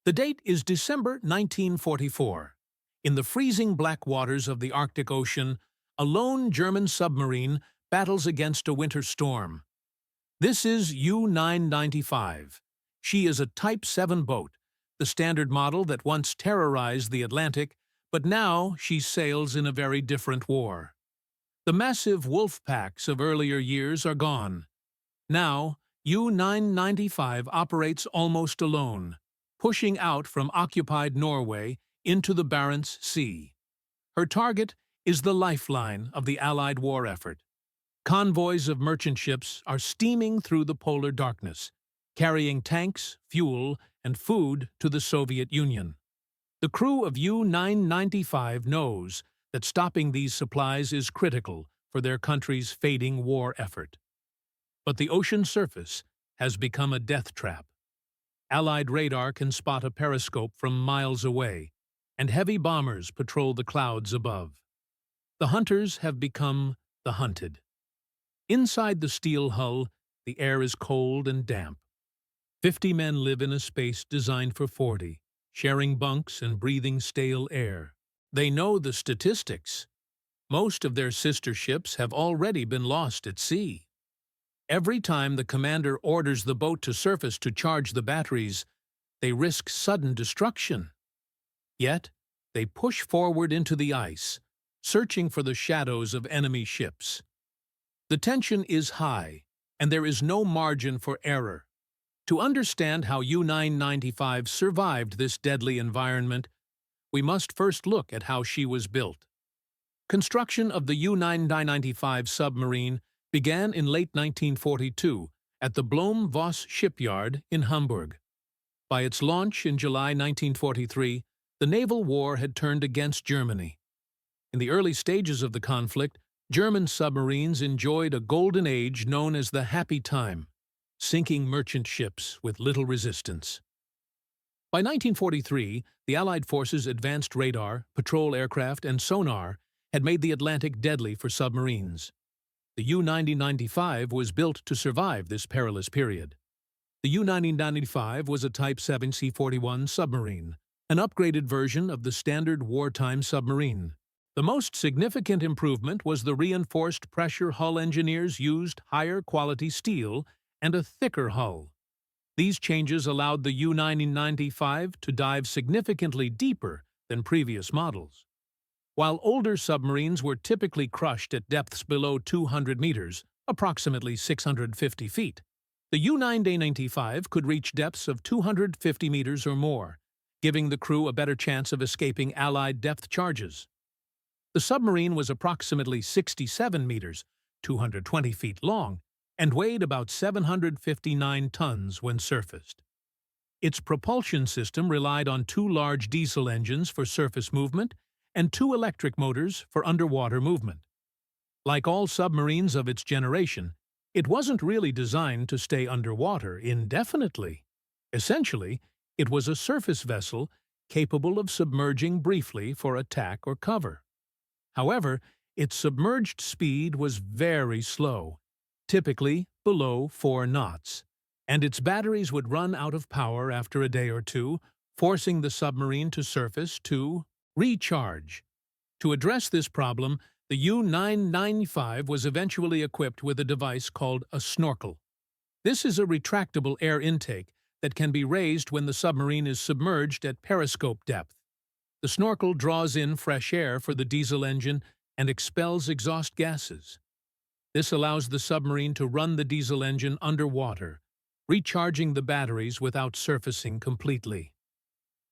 The date is December 1944. In the freezing black waters of the Arctic Ocean, a lone German submarine battles against a winter storm. This is U-995. She is a Type VII boat, the standard model that once terrorized the Atlantic, but now she sails in a very different war. The massive wolf packs of earlier years are gone. Now, U-995 operates almost alone, pushing out from occupied Norway into the Barents Sea. Her target is the lifeline of the Allied war effort. Convoys of merchant ships are steaming through the polar darkness, carrying tanks, fuel, and food to the Soviet Union. The crew of U-995 knows that stopping these supplies is critical for their country's fading war effort. But the ocean surface has become a death trap. Allied radar can spot a periscope from miles away, and heavy bombers patrol the clouds above. The hunters have become the hunted. Inside the steel hull, the air is cold and damp. 50 men live in a space designed for 40, sharing bunks and breathing stale air. They know the statistics. Most of their sister ships have already been lost at sea. Every time the commander orders the boat to surface to charge the batteries, they risk sudden destruction. Yet, they push forward into the ice, searching for the shadows of enemy ships. The tension is high, and there is no margin for error. To understand how U-995 survived this deadly environment, we must first look at how she was built. Construction of the U-995 submarine began in late 1942 at the Blohm-Voss shipyard in Hamburg. By its launch in July 1943, the naval war had turned against Germany. In the early stages of the conflict, German submarines enjoyed a golden age known as the Happy Time, sinking merchant ships with little resistance. By 1943, the Allied forces' advanced radar, patrol aircraft, and sonar had made the Atlantic deadly for submarines. The U-995 was built to survive this perilous period. The U-995 was a Type VII C-41 submarine, an upgraded version of the standard wartime submarine. The most significant improvement was the reinforced pressure hull. Engineers used higher quality steel and a thicker hull. These changes allowed the U-995 to dive significantly deeper than previous models. While older submarines were typically crushed at depths below 200 meters, approximately 650 feet, the U-995 could reach depths of 250 meters or more, giving the crew a better chance of escaping Allied depth charges. The submarine was approximately 67 meters, 220 feet long, and weighed about 759 tons when surfaced. Its propulsion system relied on 2 large diesel engines for surface movement and 2 electric motors for underwater movement. Like all submarines of its generation, it wasn't really designed to stay underwater indefinitely. Essentially, it was a surface vessel capable of submerging briefly for attack or cover. However, its submerged speed was very slow, typically below 4 knots, and its batteries would run out of power after a day or two, forcing the submarine to surface to recharge. To address this problem, the U-995 was eventually equipped with a device called a snorkel. This is a retractable air intake that can be raised when the submarine is submerged at periscope depth. The snorkel draws in fresh air for the diesel engine and expels exhaust gases. This allows the submarine to run the diesel engine underwater, recharging the batteries without surfacing completely.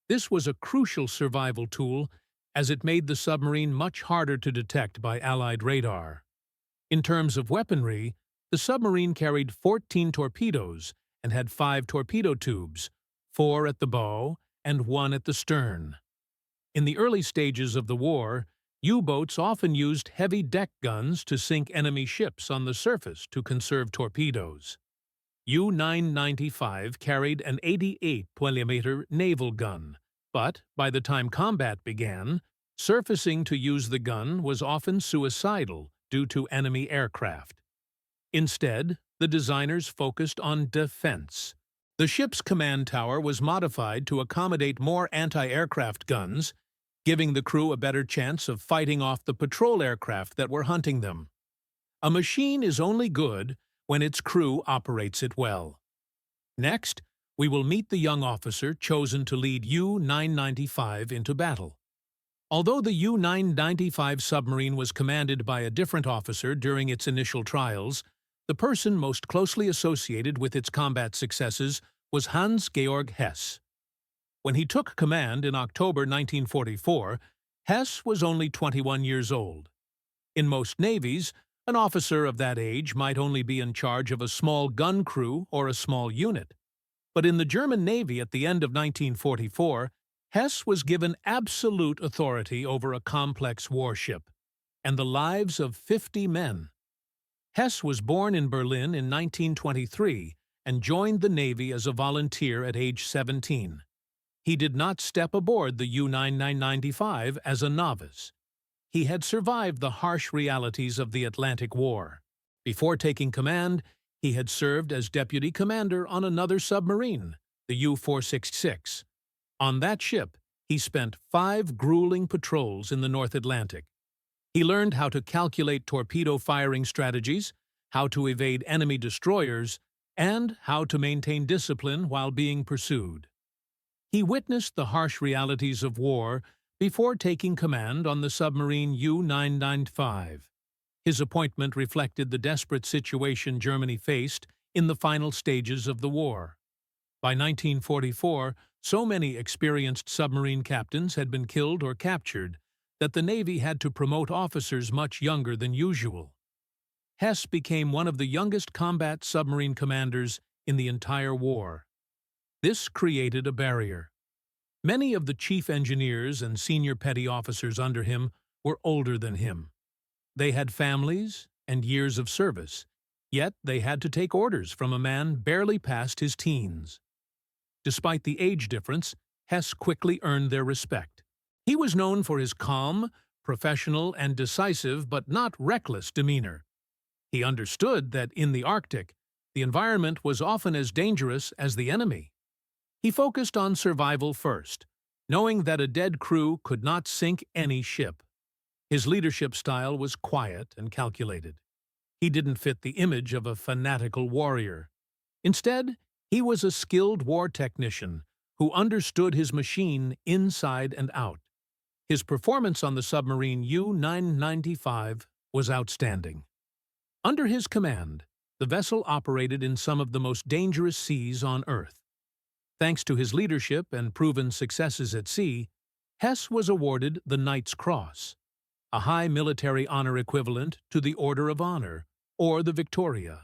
This was a crucial survival tool as it made the submarine much harder to detect by Allied radar. In terms of weaponry, the submarine carried 14 torpedoes and had 5 torpedo tubes, 4 at the bow and 1 at the stern. In the early stages of the war, U-boats often used heavy deck guns to sink enemy ships on the surface to conserve torpedoes. U-995 carried an 88mm naval gun, but by the time combat began, surfacing to use the gun was often suicidal due to enemy aircraft. Instead, the designers focused on defense, The ship's command tower was modified to accommodate more anti-aircraft guns, giving the crew a better chance of fighting off the patrol aircraft that were hunting them. A machine is only good when its crew operates it well. Next, we will meet the young officer chosen to lead U-995 into battle. Although the U-995 submarine was commanded by a different officer during its initial trials, the person most closely associated with its combat successes was Hans-Georg Hess. When he took command in October 1944, Hess was only 21 years old. In most navies, an officer of that age might only be in charge of a small gun crew or a small unit. But in the German Navy at the end of 1944, Hess was given absolute authority over a complex warship and the lives of 50 men. Hess was born in Berlin in 1923 and joined the Navy as a volunteer at age 17. He did not step aboard the U-995 as a novice. He had survived the harsh realities of the Atlantic War. Before taking command, he had served as deputy commander on another submarine, the U-466. On that ship, he spent 5 grueling patrols in the North Atlantic. He learned how to calculate torpedo firing strategies, how to evade enemy destroyers, and how to maintain discipline while being pursued. He witnessed the harsh realities of war before taking command on the submarine U-995. His appointment reflected the desperate situation Germany faced in the final stages of the war. By 1944, so many experienced submarine captains had been killed or captured that the Navy had to promote officers much younger than usual. Hess became one of the youngest combat submarine commanders in the entire war. This created a barrier. Many of the chief engineers and senior petty officers under him were older than him. They had families and years of service, yet they had to take orders from a man barely past his teens. Despite the age difference, Hess quickly earned their respect. He was known for his calm, professional, and decisive but not reckless demeanor. He understood that in the Arctic, the environment was often as dangerous as the enemy. He focused on survival first, knowing that a dead crew could not sink any ship. His leadership style was quiet and calculated. He didn't fit the image of a fanatical warrior. Instead, he was a skilled war technician who understood his machine inside and out. His performance on the submarine U-995 was outstanding. Under his command, the vessel operated in some of the most dangerous seas on Earth. Thanks to his leadership and proven successes at sea, Hess was awarded the Knight's Cross, a high military honor equivalent to the Order of Honor or the Victoria.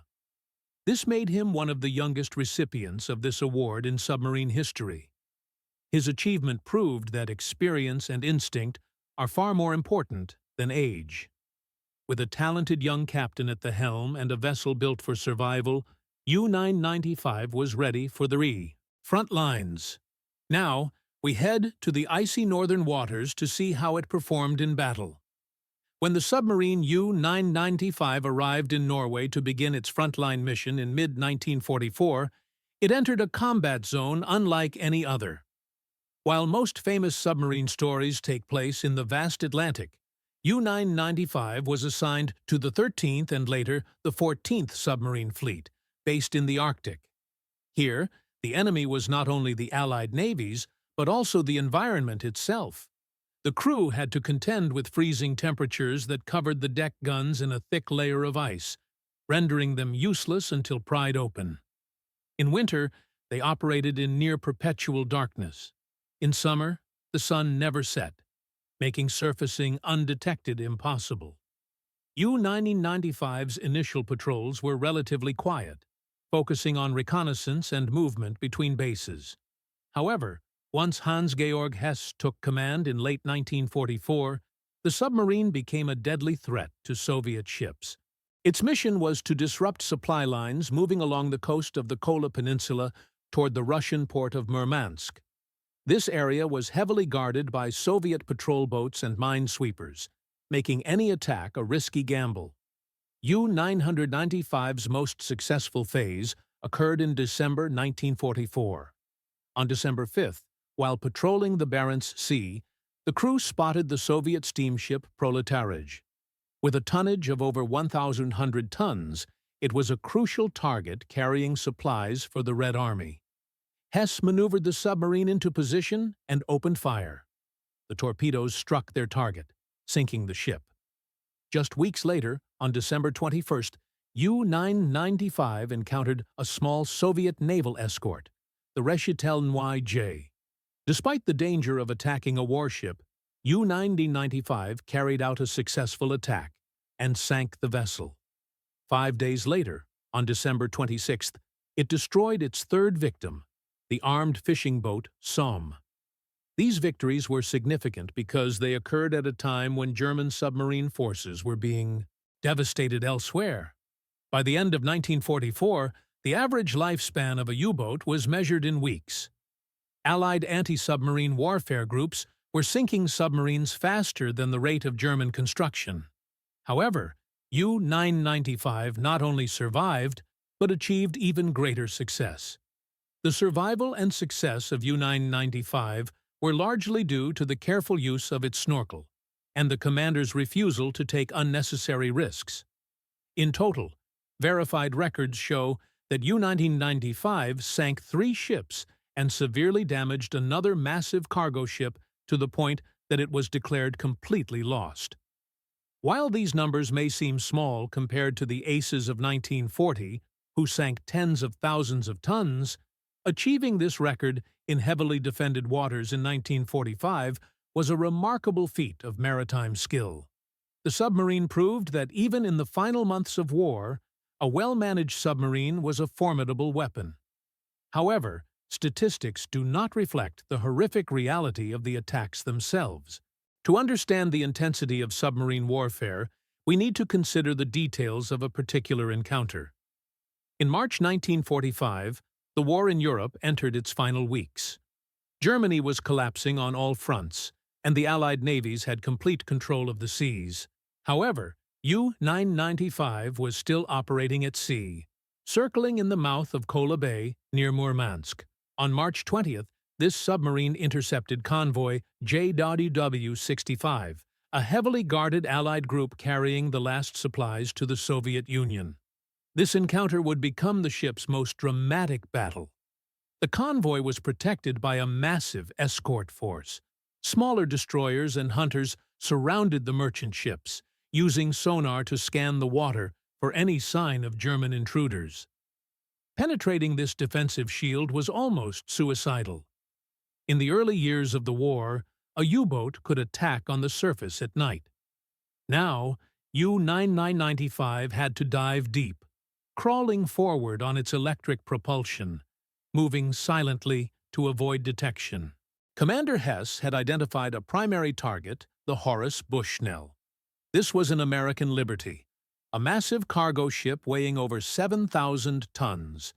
This made him one of the youngest recipients of this award in submarine history. His achievement proved that experience and instinct are far more important than age. With a talented young captain at the helm and a vessel built for survival, U-995 was ready for the WWII front lines. Now, we head to the icy northern waters to see how it performed in battle. When the submarine U-995 arrived in Norway to begin its frontline mission in mid-1944, it entered a combat zone unlike any other. While most famous submarine stories take place in the vast Atlantic, U-995 was assigned to the 13th and later the 14th Submarine Fleet, based in the Arctic. Here, the enemy was not only the Allied navies, but also the environment itself. The crew had to contend with freezing temperatures that covered the deck guns in a thick layer of ice, rendering them useless until pried open. In winter, they operated in near-perpetual darkness. In summer, the sun never set, making surfacing undetected impossible. U-995's initial patrols were relatively quiet, focusing on reconnaissance and movement between bases. However, once Hans-Georg Hess took command in late 1944, the submarine became a deadly threat to Soviet ships. Its mission was to disrupt supply lines moving along the coast of the Kola Peninsula toward the Russian port of Murmansk. This area was heavily guarded by Soviet patrol boats and minesweepers, making any attack a risky gamble. U-995's most successful phase occurred in December 1944. On December 5th, while patrolling the Barents Sea, the crew spotted the Soviet steamship Proletariat. With a tonnage of over 1,100 tons, it was a crucial target carrying supplies for the Red Army. Hess maneuvered the submarine into position and opened fire. The torpedoes struck their target, sinking the ship. Just weeks later, on December 21st, U-995 encountered a small Soviet naval escort, the WWII. Despite the danger of attacking a warship, U-995 carried out a successful attack and sank the vessel. 5 days later, on December 26th, it destroyed its third victim, the armed fishing boat Somme. These victories were significant because they occurred at a time when German submarine forces were being devastated elsewhere. By the end of 1944, the average lifespan of a U-boat was measured in weeks. Allied anti-submarine warfare groups were sinking submarines faster than the rate of German construction. However, U-995 not only survived, but achieved even greater success. The survival and success of U-995 were largely due to the careful use of its snorkel and the commander's refusal to take unnecessary risks. In total, verified records show that U-995 sank 3 ships and severely damaged another massive cargo ship to the point that it was declared completely lost. While these numbers may seem small compared to the aces of 1940, who sank tens of thousands of tons, achieving this record in heavily defended waters in 1945 was a remarkable feat of maritime skill. The submarine proved that even in the final months of war, a well-managed submarine was a formidable weapon. However, statistics do not reflect the horrific reality of the attacks themselves. To understand the intensity of submarine warfare, we need to consider the details of a particular encounter. In March 1945, the war in Europe entered its final weeks. Germany was collapsing on all fronts, and the Allied navies had complete control of the seas. However, U-995 was still operating at sea, circling in the mouth of Kola Bay near Murmansk. On March 20th, this submarine intercepted convoy WWII, a heavily guarded Allied group carrying the last supplies to the Soviet Union. This encounter would become the ship's most dramatic battle. The convoy was protected by a massive escort force. Smaller destroyers and hunters surrounded the merchant ships, using sonar to scan the water for any sign of German intruders. Penetrating this defensive shield was almost suicidal. In the early years of the war, a U-boat could attack on the surface at night. Now, U-995 had to dive deep, crawling forward on its electric propulsion, moving silently to avoid detection. Commander Hess had identified a primary target, the Horace Bushnell. This was an American Liberty, a massive cargo ship weighing over 7,000 tons.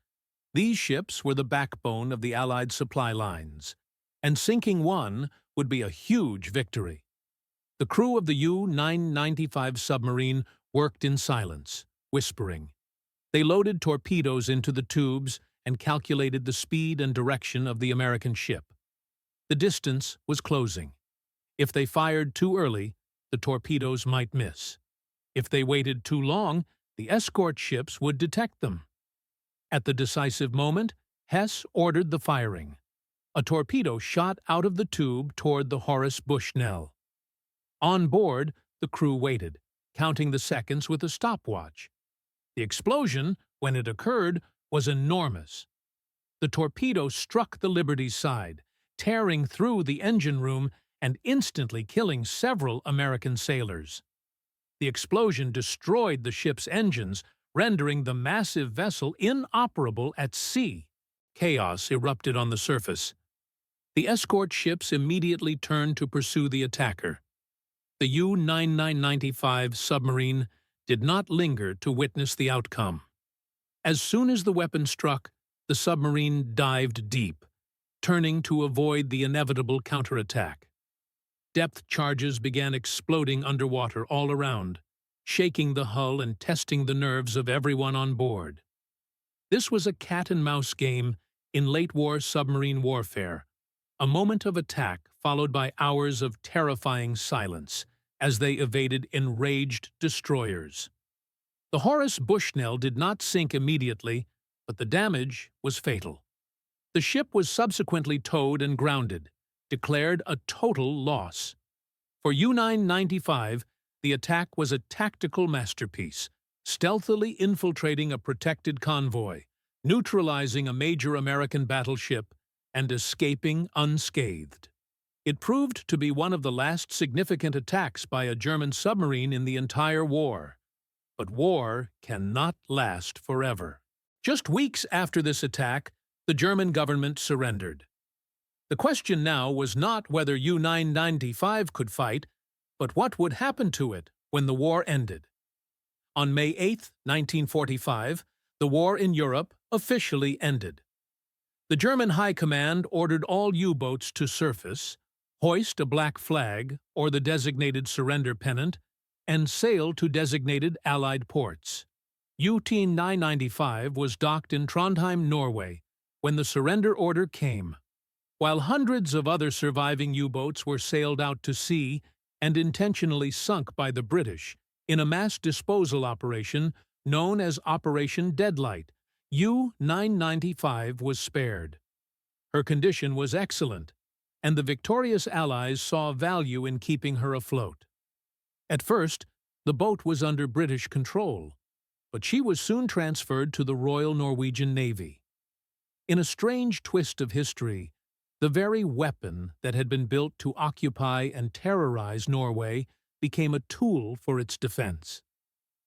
These ships were the backbone of the Allied supply lines, and sinking one would be a huge victory. The crew of the U-995 submarine worked in silence, whispering. They loaded torpedoes into the tubes and calculated the speed and direction of the American ship. The distance was closing. If they fired too early, the torpedoes might miss. If they waited too long, the escort ships would detect them. At the decisive moment, Hess ordered the firing. A torpedo shot out of the tube toward the Horace Bushnell. On board, the crew waited, counting the seconds with a stopwatch. The explosion, when it occurred, was enormous. The torpedo struck the Liberty's side, tearing through the engine room and instantly killing several American sailors. The explosion destroyed the ship's engines, rendering the massive vessel inoperable at sea. Chaos erupted on the surface. The escort ships immediately turned to pursue the attacker. The U-995 submarine did not linger to witness the outcome. As soon as the weapon struck, the submarine dived deep, turning to avoid the inevitable counterattack. Depth charges began exploding underwater all around, shaking the hull and testing the nerves of everyone on board. This was a cat-and-mouse game in late-war submarine warfare, a moment of attack followed by hours of terrifying silence as they evaded enraged destroyers. The Horace Bushnell did not sink immediately, but the damage was fatal. The ship was subsequently towed and grounded, declared a total loss. For U-995, the attack was a tactical masterpiece, stealthily infiltrating a protected convoy, neutralizing a major American battleship, and escaping unscathed. It proved to be one of the last significant attacks by a German submarine in the entire war. But war cannot last forever. Just weeks after this attack, the German government surrendered. The question now was not whether U-995 could fight, but what would happen to it when the war ended. On May 8, 1945, the war in Europe officially ended. The German High Command ordered all U-boats to surface, hoist a black flag or the designated surrender pennant, and sail to designated Allied ports. U-995 was docked in Trondheim, Norway, when the surrender order came, while hundreds of other surviving U-boats were sailed out to sea and intentionally sunk by the British in a mass disposal operation known as Operation Deadlight. U-995 was spared. Her condition was excellent, and the victorious Allies saw value in keeping her afloat. At first, the boat was under British control, but she was soon transferred to the Royal Norwegian Navy. In a strange twist of history, the very weapon that had been built to occupy and terrorize Norway became a tool for its defense.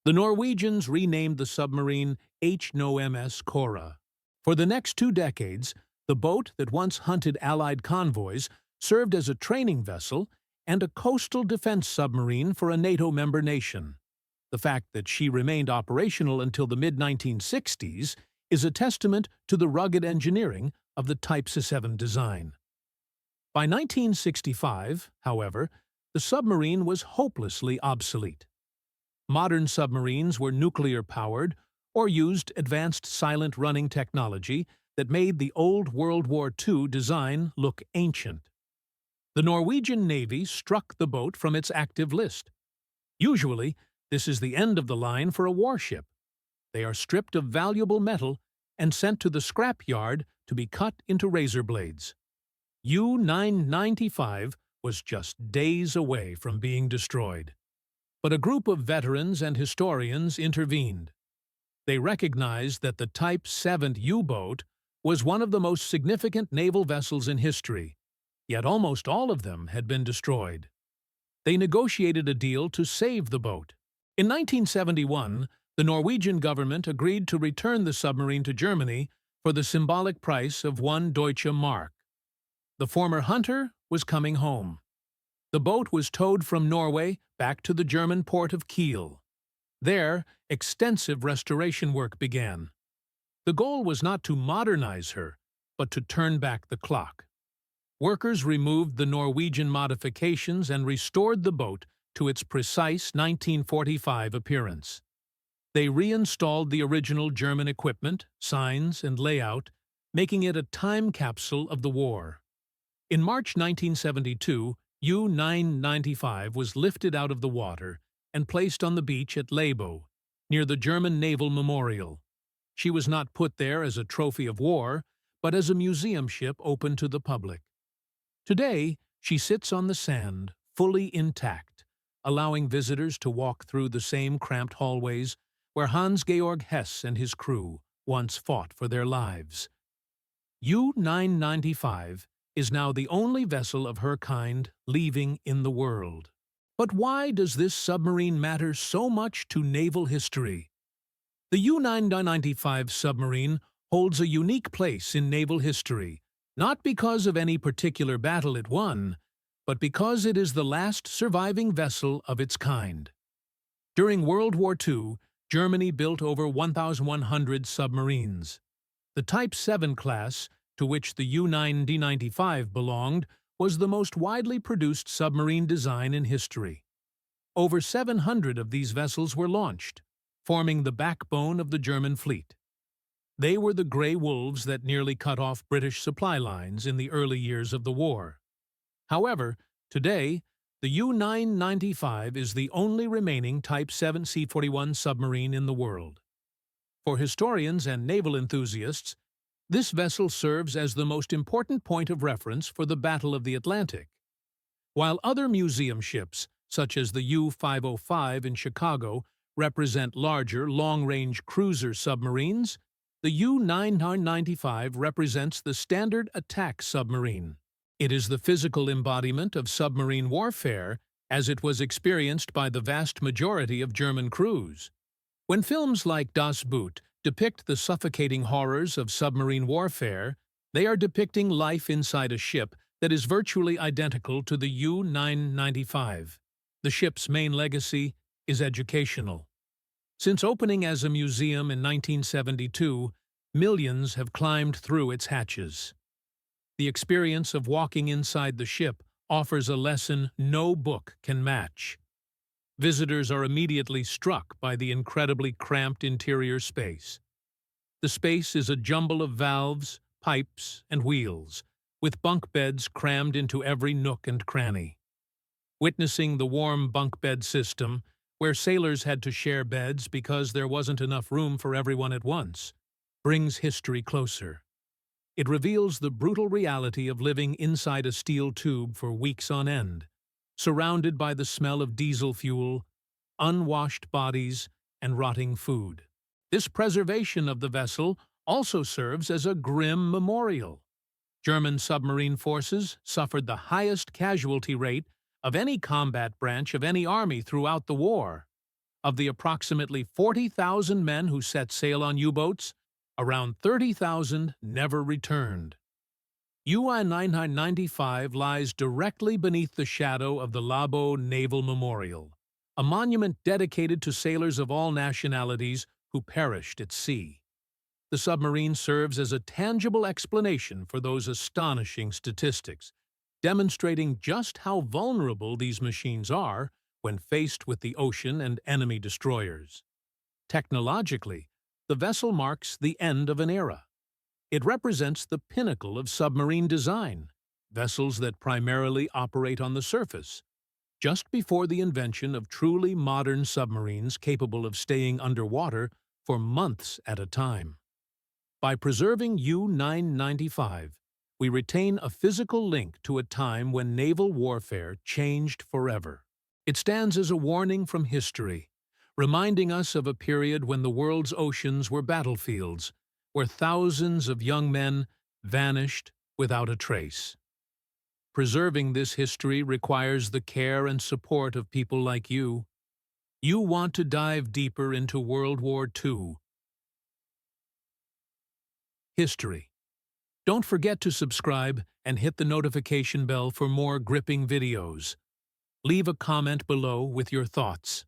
The Norwegians renamed the submarine HMS Cora. For the next 2 decades, the boat that once hunted Allied convoys served as a training vessel and a coastal defense submarine for a NATO member nation. The fact that she remained operational until the mid-1960s is a testament to the rugged engineering of the Type VII design. By 1965, however, the submarine was hopelessly obsolete. Modern submarines were nuclear-powered or used advanced silent running technology that made the old World War II design look ancient. The Norwegian Navy struck the boat from its active list. Usually, this is the end of the line for a warship. They are stripped of valuable metal and sent to the scrap yard to be cut into razor blades. U-995 was just days away from being destroyed. But a group of veterans and historians intervened. They recognized that the Type VII U-boat was one of the most significant naval vessels in history, yet almost all of them had been destroyed. They negotiated a deal to save the boat. In 1971, the Norwegian government agreed to return the submarine to Germany for the symbolic price of 1 Deutsche Mark. The former hunter was coming home. The boat was towed from Norway back to the German port of Kiel. There, extensive restoration work began. The goal was not to modernize her, but to turn back the clock. Workers removed the Norwegian modifications and restored the boat to its precise 1945 appearance. They reinstalled the original German equipment, signs, and layout, making it a time capsule of the war. In March 1972, U-995 was lifted out of the water and placed on the beach at Lebo, near the German Naval Memorial. She was not put there as a trophy of war, but as a museum ship open to the public. Today, she sits on the sand, fully intact, allowing visitors to walk through the same cramped hallways where Hans-Georg Hess and his crew once fought for their lives. U-995 is now the only vessel of her kind leaving in the world. But why does this submarine matter so much to naval history? The U-995 submarine holds a unique place in naval history, not because of any particular battle it won, but because it is the last surviving vessel of its kind. During World War II, Germany built over 1,100 submarines. The Type VII class, to which the U-995 belonged, was the most widely produced submarine design in history. Over 700 of these vessels were launched, forming the backbone of the German fleet. They were the grey wolves that nearly cut off British supply lines in the early years of the war. However, today, the U-995 is the only remaining Type VII C-41 submarine in the world. For historians and naval enthusiasts, this vessel serves as the most important point of reference for the Battle of the Atlantic. While other museum ships, such as the U-505 in Chicago, represent larger, long-range cruiser submarines, the U-995 represents the standard attack submarine. It is the physical embodiment of submarine warfare as it was experienced by the vast majority of German crews. When films like Das Boot depict the suffocating horrors of submarine warfare, they are depicting life inside a ship that is virtually identical to the U-995. The ship's main legacy is educational. Since opening as a museum in 1972, millions have climbed through its hatches. The experience of walking inside the ship offers a lesson no book can match. Visitors are immediately struck by the incredibly cramped interior space. The space is a jumble of valves, pipes, and wheels, with bunk beds crammed into every nook and cranny. Witnessing the warm bunk bed system, where sailors had to share beds because there wasn't enough room for everyone at once, brings history closer. It reveals the brutal reality of living inside a steel tube for weeks on end, surrounded by the smell of diesel fuel, unwashed bodies, and rotting food. This preservation of the vessel also serves as a grim memorial. German submarine forces suffered the highest casualty rate of any combat branch of any army throughout the war. Of the approximately 40,000 men who set sail on U-boats, around 30,000 never returned. U-995 lies directly beneath the shadow of the Labo Naval Memorial, a monument dedicated to sailors of all nationalities who perished at sea. The submarine serves as a tangible explanation for those astonishing statistics, demonstrating just how vulnerable these machines are when faced with the ocean and enemy destroyers. Technologically, the vessel marks the end of an era. It represents the pinnacle of submarine design, vessels that primarily operate on the surface, just before the invention of truly modern submarines capable of staying underwater for months at a time. By preserving U-995, we retain a physical link to a time when naval warfare changed forever. It stands as a warning from history, reminding us of a period when the world's oceans were battlefields, where thousands of young men vanished without a trace. Preserving this history requires the care and support of people like you. You want to dive deeper into World War II history. Don't forget to subscribe and hit the notification bell for more gripping videos. Leave a comment below with your thoughts.